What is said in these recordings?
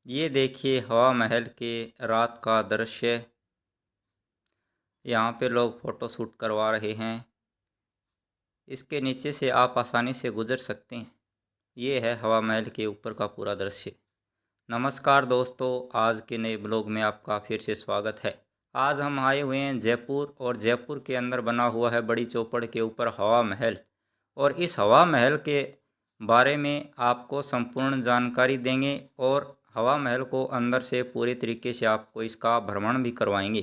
ये देखिए हवा महल के रात का दृश्य। यहाँ पे लोग फ़ोटो शूट करवा रहे हैं। इसके नीचे से आप आसानी से गुज़र सकते हैं। ये है हवा महल के ऊपर का पूरा दृश्य। नमस्कार दोस्तों, आज के नए ब्लॉग में आपका फिर से स्वागत है। आज हम आए हुए हैं जयपुर और जयपुर के अंदर बना हुआ है बड़ी चौपड़ के ऊपर हवा महल। और इस हवा महल के बारे में आपको संपूर्ण जानकारी देंगे और हवा महल को अंदर से पूरे तरीके से आपको इसका भ्रमण भी करवाएंगे।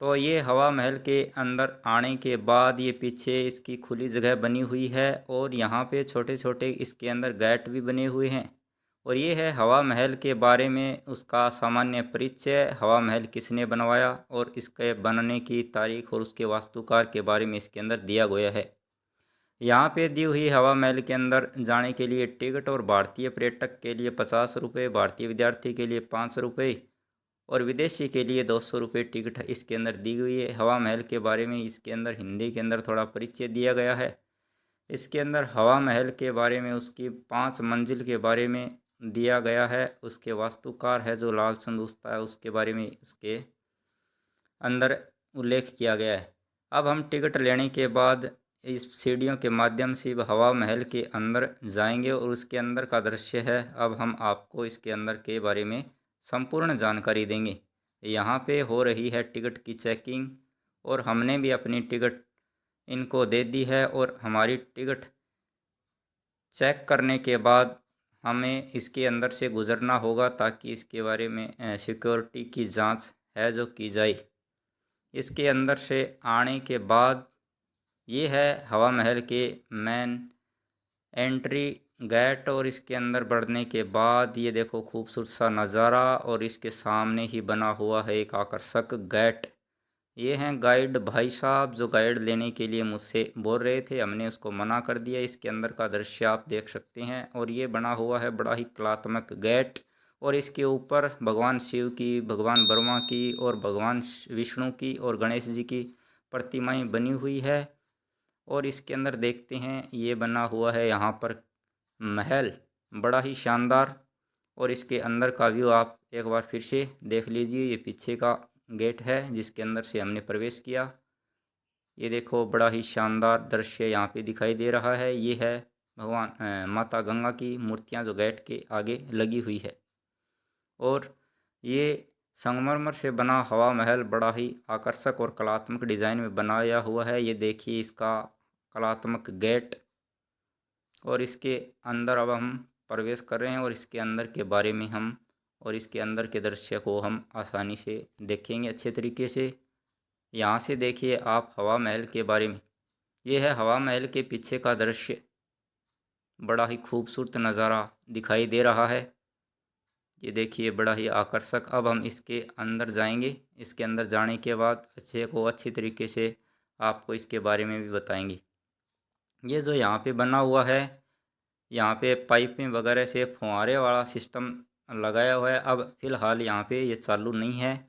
तो ये हवा महल के अंदर आने के बाद ये पीछे इसकी खुली जगह बनी हुई है और यहाँ पे छोटे छोटे इसके अंदर गेट भी बने हुए हैं। और ये है हवा महल के बारे में उसका सामान्य परिचय, हवा महल किसने बनवाया और इसके बनने की तारीख और उसके वास्तुकार के बारे में इसके अंदर दिया गया है। यहाँ पे दी हुई हवा महल के अंदर जाने के लिए टिकट और भारतीय पर्यटक के लिए 50 रुपये, भारतीय विद्यार्थी के लिए 500 रुपये और विदेशी के लिए 200 रुपये टिकट इसके अंदर दी हुई है। हवा महल के बारे में इसके अंदर हिंदी के अंदर थोड़ा परिचय दिया गया है। इसके अंदर हवा महल के बारे में उसकी 5 मंजिल के बारे में दिया गया है। उसके वास्तुकार है जो लाल संदूस्ता है, उसके बारे में उसके अंदर उल्लेख किया गया है। अब हम टिकट लेने के बाद इस सीढ़ियों के माध्यम से हवा महल के अंदर जाएंगे और उसके अंदर का दृश्य है। अब हम आपको इसके अंदर के बारे में संपूर्ण जानकारी देंगे। यहाँ पे हो रही है टिकट की चेकिंग और हमने भी अपनी टिकट इनको दे दी है और हमारी टिकट चेक करने के बाद हमें इसके अंदर से गुज़रना होगा ताकि इसके बारे में सिक्योरिटी की जांच है जो की जाए। इसके अंदर से आने के बाद ये है हवा महल के मेन एंट्री गेट और इसके अंदर बढ़ने के बाद ये देखो खूबसूरत सा नज़ारा और इसके सामने ही बना हुआ है एक आकर्षक गेट। ये हैं गाइड भाई साहब जो गाइड लेने के लिए मुझसे बोल रहे थे, हमने उसको मना कर दिया। इसके अंदर का दृश्य आप देख सकते हैं और ये बना हुआ है बड़ा ही कलात्मक गेट और इसके ऊपर भगवान शिव की, भगवान ब्रह्मा की और भगवान विष्णु की और गणेश जी की प्रतिमाएं बनी हुई है। और इसके अंदर देखते हैं ये बना हुआ है यहाँ पर महल, बड़ा ही शानदार। और इसके अंदर का व्यू आप एक बार फिर से देख लीजिए। ये पीछे का गेट है जिसके अंदर से हमने प्रवेश किया। ये देखो बड़ा ही शानदार दृश्य यहाँ पे दिखाई दे रहा है। ये है भगवान माता गंगा की मूर्तियाँ जो गेट के आगे लगी हुई है। और ये संगमरमर से बना हवा महल बड़ा ही आकर्षक और कलात्मक डिज़ाइन में बनाया हुआ है। ये देखिए इसका कलात्मक गेट और इसके अंदर अब हम प्रवेश कर रहे हैं और इसके अंदर के बारे में हम और इसके अंदर के दृश्य को हम आसानी से देखेंगे अच्छे तरीके से। यहाँ से देखिए आप हवा महल के बारे में। ये है हवा महल के पीछे का दृश्य, बड़ा ही खूबसूरत नज़ारा दिखाई दे रहा है। ये देखिए बड़ा ही आकर्षक। अब हम इसके अंदर जाएंगे। इसके अंदर जाने के बाद अच्छी तरीके से आपको इसके बारे में भी बताएंगे। ये जो यहाँ पे बना हुआ है, यहाँ पे पाइपें वगैरह से फुहारे वाला सिस्टम लगाया हुआ है। अब फ़िलहाल यहाँ पे ये चालू नहीं है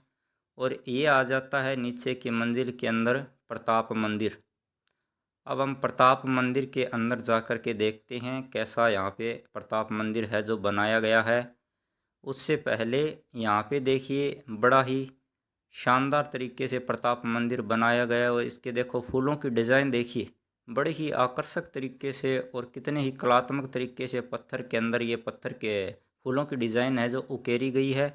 और ये आ जाता है नीचे की मंजिल के अंदर प्रताप मंदिर। अब हम प्रताप मंदिर के अंदर जा कर के देखते हैं कैसा यहाँ पे प्रताप मंदिर है जो बनाया गया है। उससे पहले यहाँ पे देखिए बड़ा ही शानदार तरीके से प्रताप मंदिर बनाया गया है और इसके देखो फूलों की डिज़ाइन देखिए बड़े ही आकर्षक तरीके से और कितने ही कलात्मक तरीके से पत्थर के अंदर ये पत्थर के फूलों की डिज़ाइन है जो उकेरी गई है।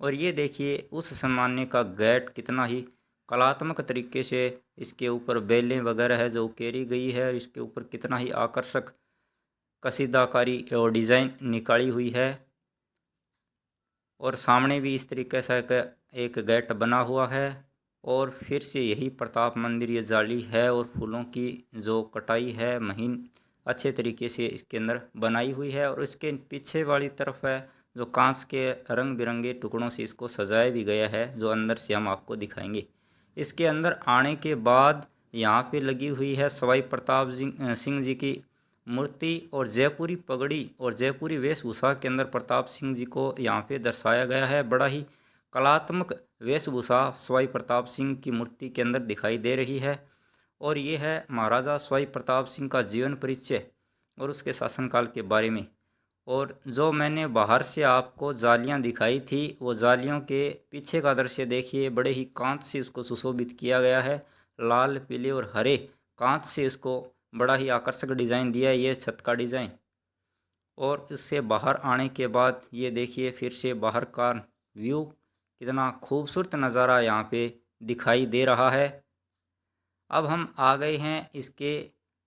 और ये देखिए उस सामान्य का गेट कितना ही कलात्मक तरीके से इसके ऊपर बेलें वगैरह है जो उकेरी गई है और इसके ऊपर कितना ही आकर्षक कसीदाकारी और डिज़ाइन निकाली हुई है। और सामने भी इस तरीके से एक गेट बना हुआ है और फिर से यही प्रताप मंदिर ये जाली है और फूलों की जो कटाई है महीन अच्छे तरीके से इसके अंदर बनाई हुई है। और इसके पीछे वाली तरफ है जो कांच के रंग बिरंगे टुकड़ों से इसको सजाया भी गया है जो अंदर से हम आपको दिखाएंगे। इसके अंदर आने के बाद यहाँ पे लगी हुई है सवाई प्रताप सिंह जी की मूर्ति और जयपुरी पगड़ी और जयपुरी वेशभूषा के अंदर प्रताप सिंह जी को यहाँ पे दर्शाया गया है। बड़ा ही कलात्मक वेशभूषा सवाई प्रताप सिंह की मूर्ति के अंदर दिखाई दे रही है। और ये है महाराजा सवाई प्रताप सिंह का जीवन परिचय और उसके शासनकाल के बारे में। और जो मैंने बाहर से आपको जालियां दिखाई थी, वो जालियों के पीछे का दृश्य देखिए, बड़े ही कांच से इसको सुशोभित किया गया है। लाल, पीले और हरे कांच से इसको बड़ा ही आकर्षक डिज़ाइन दिया है, ये छत का डिज़ाइन। और इससे बाहर आने के बाद ये देखिए फिर से बाहर का व्यू, कितना खूबसूरत नज़ारा यहाँ पे दिखाई दे रहा है। अब हम आ गए हैं इसके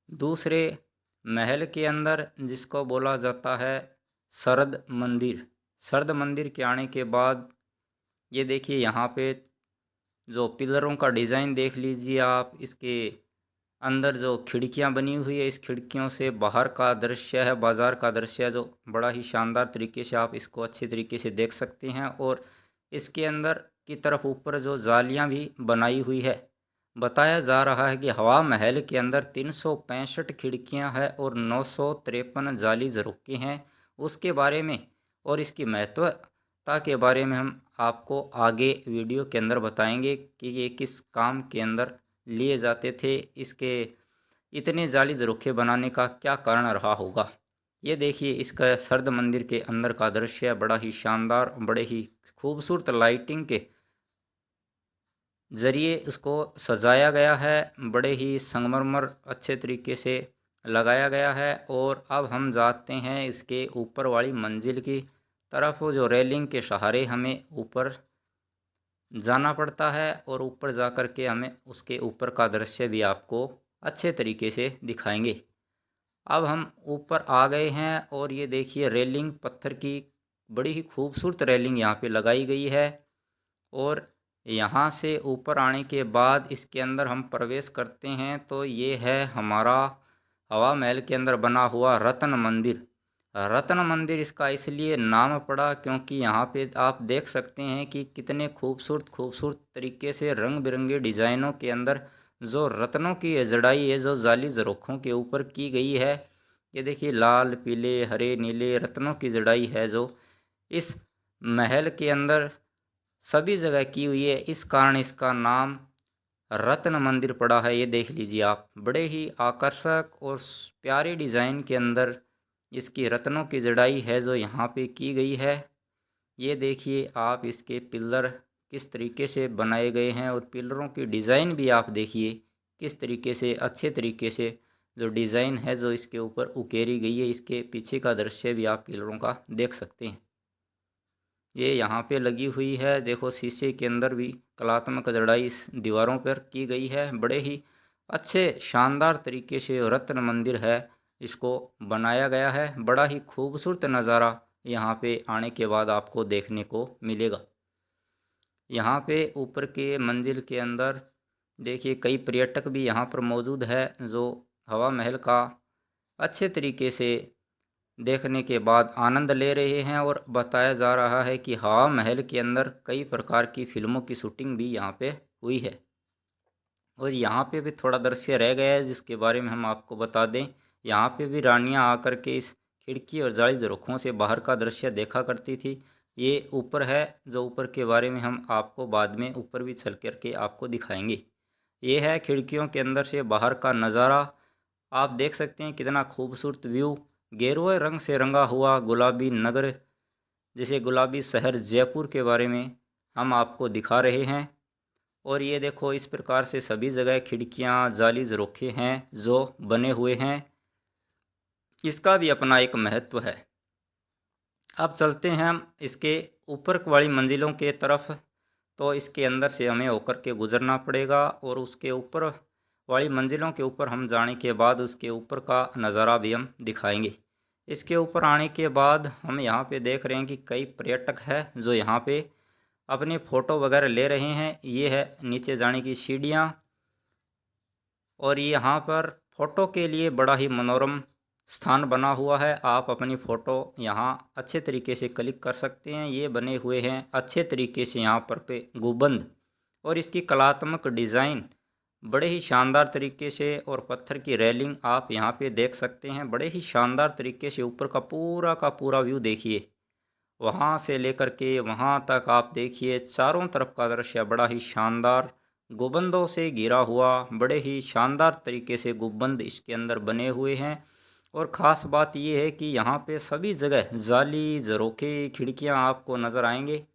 दूसरे महल के अंदर, जिसको बोला जाता है शरद मंदिर। शरद मंदिर के आने के बाद ये देखिए यहाँ पे जो पिलरों का डिज़ाइन देख लीजिए आप, इसके अंदर जो खिड़कियां बनी हुई है, इस खिड़कियों से बाहर का दृश्य है, बाज़ार का दृश्य है, जो बड़ा ही शानदार तरीके से आप इसको अच्छे तरीके से देख सकते हैं। और इसके अंदर की तरफ ऊपर जो जालियां भी बनाई हुई है, बताया जा रहा है कि हवा महल के अंदर 365 खिड़कियां हैं और 953 जाली झरोखे हैं। उसके बारे में और इसकी महत्वता के बारे में हम आपको आगे वीडियो के अंदर बताएंगे कि ये किस काम के अंदर लिए जाते थे, इसके इतने जाली झरोखे बनाने का क्या कारण रहा होगा। ये देखिए इसका शरद मंदिर के अंदर का दृश्य, बड़ा ही शानदार, बड़े ही खूबसूरत लाइटिंग के ज़रिए उसको सजाया गया है, बड़े ही संगमरमर अच्छे तरीके से लगाया गया है। और अब हम जाते हैं इसके ऊपर वाली मंजिल की तरफ, जो रेलिंग के सहारे हमें ऊपर जाना पड़ता है, और ऊपर जा कर के हमें उसके ऊपर का दृश्य भी आपको अच्छे तरीके से दिखाएंगे। अब हम ऊपर आ गए हैं और ये देखिए रेलिंग पत्थर की, बड़ी ही खूबसूरत रेलिंग यहाँ पे लगाई गई है। और यहाँ से ऊपर आने के बाद इसके अंदर हम प्रवेश करते हैं तो ये है हमारा हवा महल के अंदर बना हुआ रत्न मंदिर। रत्न मंदिर इसका इसलिए नाम पड़ा क्योंकि यहाँ पे आप देख सकते हैं कि कितने खूबसूरत खूबसूरत तरीके से रंग बिरंगे डिज़ाइनों के अंदर जो रत्नों की जड़ाई है, जो जाली झरोखों के ऊपर की गई है। ये देखिए लाल, पीले, हरे, नीले रत्नों की जड़ाई है जो इस महल के अंदर सभी जगह की हुई है, इस कारण इसका नाम रत्न मंदिर पड़ा है। ये देख लीजिए आप, बड़े ही आकर्षक और प्यारे डिज़ाइन के अंदर इसकी रत्नों की जड़ाई है जो यहाँ पे की गई है। ये देखिए आप, इसके पिलर किस तरीके से बनाए गए हैं, और पिलरों की डिज़ाइन भी आप देखिए किस तरीके से, अच्छे तरीके से जो डिज़ाइन है जो इसके ऊपर उकेरी गई है। इसके पीछे का दृश्य भी आप पिलरों का देख सकते हैं। ये यहाँ पे लगी हुई है, देखो शीशे के अंदर भी कलात्मक जड़ाई इस दीवारों पर की गई है। बड़े ही अच्छे शानदार तरीके से रत्न मंदिर है, इसको बनाया गया है। बड़ा ही खूबसूरत नज़ारा यहाँ पे आने के बाद आपको देखने को मिलेगा। यहाँ पे ऊपर के मंजिल के अंदर देखिए कई पर्यटक भी यहाँ पर मौजूद है, जो हवा महल का अच्छे तरीके से देखने के बाद आनंद ले रहे हैं। और बताया जा रहा है कि हवा महल के अंदर कई प्रकार की फिल्मों की शूटिंग भी यहाँ पे हुई है। और यहाँ पे भी थोड़ा दृश्य रह गया है जिसके बारे में हम आपको बता दें। यहाँ पे भी रानियाँ आकर के इस खिड़की और जाली झरोखों से बाहर का दृश्य देखा करती थी। ये ऊपर है, जो ऊपर के बारे में हम आपको बाद में ऊपर भी चल कर के आपको दिखाएंगे। ये है खिड़कियों के अंदर से बाहर का नज़ारा। आप देख सकते हैं कितना खूबसूरत व्यू, गेरुए रंग से रंगा हुआ गुलाबी नगर, जिसे गुलाबी शहर जयपुर के बारे में हम आपको दिखा रहे हैं। और ये देखो इस प्रकार से सभी जगह खिड़कियां, जाली झरोखे हैं जो बने हुए हैं। इसका भी अपना एक महत्व है। अब चलते हैं हम इसके ऊपर वाली मंजिलों के तरफ, तो इसके अंदर से हमें होकर के गुजरना पड़ेगा। और उसके ऊपर वाली मंजिलों के ऊपर हम जाने के बाद उसके ऊपर का नज़ारा भी हम दिखाएंगे। इसके ऊपर आने के बाद हम यहाँ पे देख रहे हैं कि कई पर्यटक हैं जो यहाँ पे अपनी फ़ोटो वगैरह ले रहे हैं। ये है नीचे जाने की सीढ़ियाँ, और यहाँ पर फ़ोटो के लिए बड़ा ही मनोरम स्थान बना हुआ है। आप अपनी फ़ोटो यहाँ अच्छे तरीके से क्लिक कर सकते हैं। ये बने हुए हैं अच्छे तरीके से यहाँ पर पे गुंबद, और इसकी कलात्मक डिज़ाइन बड़े ही शानदार तरीके से, और पत्थर की रेलिंग आप यहाँ पे देख सकते हैं। बड़े ही शानदार तरीके से ऊपर का पूरा व्यू देखिए, वहाँ से लेकर के वहाँ तक आप देखिए, चारों तरफ का दृश्य बड़ा ही शानदार, गुंबदों से घिरा हुआ, बड़े ही शानदार तरीके से गुंबद इसके अंदर बने हुए हैं। और ख़ास बात ये है कि यहाँ पे सभी जगह जाली, झरोखे, खिड़कियाँ आपको नज़र आएंगे।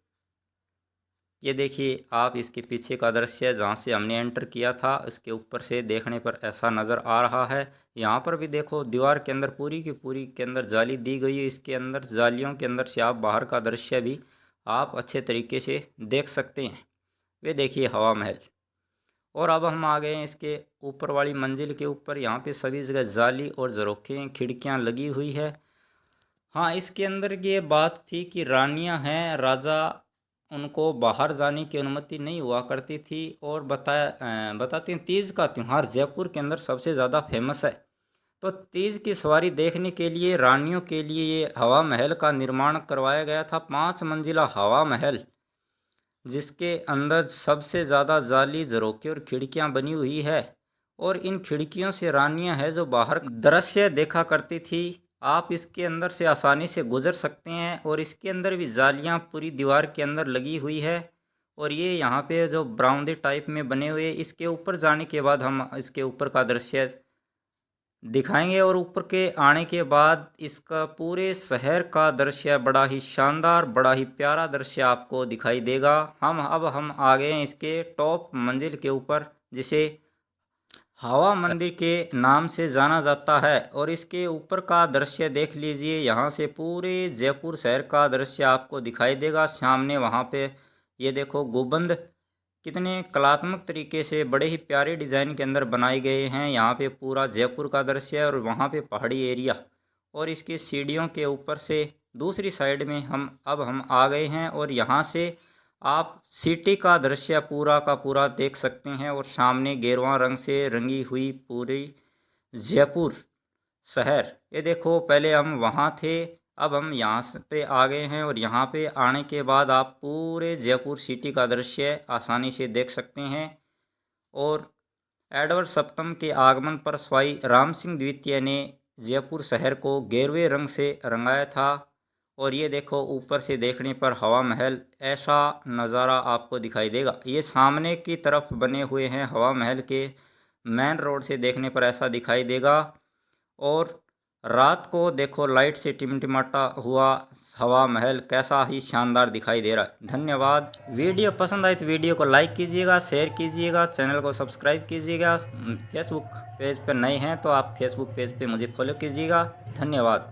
ये देखिए आप इसके पीछे का दृश्य है, जहाँ से हमने एंटर किया था इसके ऊपर से देखने पर ऐसा नज़र आ रहा है। यहाँ पर भी देखो दीवार के अंदर पूरी की पूरी के अंदर जाली दी गई है। इसके अंदर जालियों के अंदर से आप बाहर का दृश्य भी आप अच्छे तरीके से देख सकते हैं। वे देखिए हवा महल। और अब हम आ गए हैं इसके ऊपर वाली मंजिल के ऊपर। यहाँ पे सभी जगह जाली और झरोखे, खिड़कियाँ लगी हुई है। हाँ, इसके अंदर ये बात थी कि रानियां हैं, राजा उनको बाहर जाने की अनुमति नहीं हुआ करती थी। और बताते हैं तीज का त्यौहार जयपुर के अंदर सबसे ज़्यादा फेमस है। तो तीज की सवारी देखने के लिए रानियों के लिए ये हवा महल का निर्माण करवाया गया था। 5 मंजिला हवा महल, जिसके अंदर सबसे ज़्यादा जाली, झरोखे और खिड़कियां बनी हुई है। और इन खिड़कियों से रानियां है जो बाहर दृश्य देखा करती थी। आप इसके अंदर से आसानी से गुजर सकते हैं। और इसके अंदर भी जालियां पूरी दीवार के अंदर लगी हुई है। और ये यहाँ पे जो बरामदे टाइप में बने हुए, इसके ऊपर जाने के बाद हम इसके ऊपर का दृश्य दिखाएंगे। और ऊपर के आने के बाद इसका पूरे शहर का दृश्य बड़ा ही शानदार, बड़ा ही प्यारा दृश्य आपको दिखाई देगा। अब हम आ गए हैं इसके टॉप मंजिल के ऊपर, जिसे हवा मंदिर के नाम से जाना जाता है। और इसके ऊपर का दृश्य देख लीजिए, यहाँ से पूरे जयपुर शहर का दृश्य आपको दिखाई देगा। सामने वहाँ पे ये देखो गुंबद कितने कलात्मक तरीके से बड़े ही प्यारे डिज़ाइन के अंदर बनाए गए हैं। यहाँ पे पूरा जयपुर का दृश्य है और वहाँ पे पहाड़ी एरिया। और इसकी सीढ़ियों के ऊपर से दूसरी साइड में हम आ गए हैं। और यहाँ से आप सिटी का दृश्य पूरा का पूरा देख सकते हैं। और सामने गेरुआ रंग से रंगी हुई पूरी जयपुर शहर। ये देखो पहले हम वहाँ थे, अब हम यहाँ पे आ गए हैं। और यहाँ पे आने के बाद आप पूरे जयपुर सिटी का दृश्य आसानी से देख सकते हैं। और एडवर्ड सप्तम के आगमन पर स्वाई राम सिंह द्वितीय ने जयपुर शहर को गेरुए रंग से रंगाया था। और ये देखो ऊपर से देखने पर हवा महल ऐसा नज़ारा आपको दिखाई देगा। ये सामने की तरफ बने हुए हैं हवा महल के मेन रोड से देखने पर ऐसा दिखाई देगा। और रात को देखो लाइट से टिमटिमाता हुआ हवा महल कैसा ही शानदार दिखाई दे रहा है। धन्यवाद। वीडियो पसंद आए तो वीडियो को लाइक कीजिएगा, शेयर कीजिएगा, चैनल को सब्सक्राइब कीजिएगा। फेसबुक पेज पर नए हैं तो आप फेसबुक पेज पे मुझे फॉलो कीजिएगा। धन्यवाद।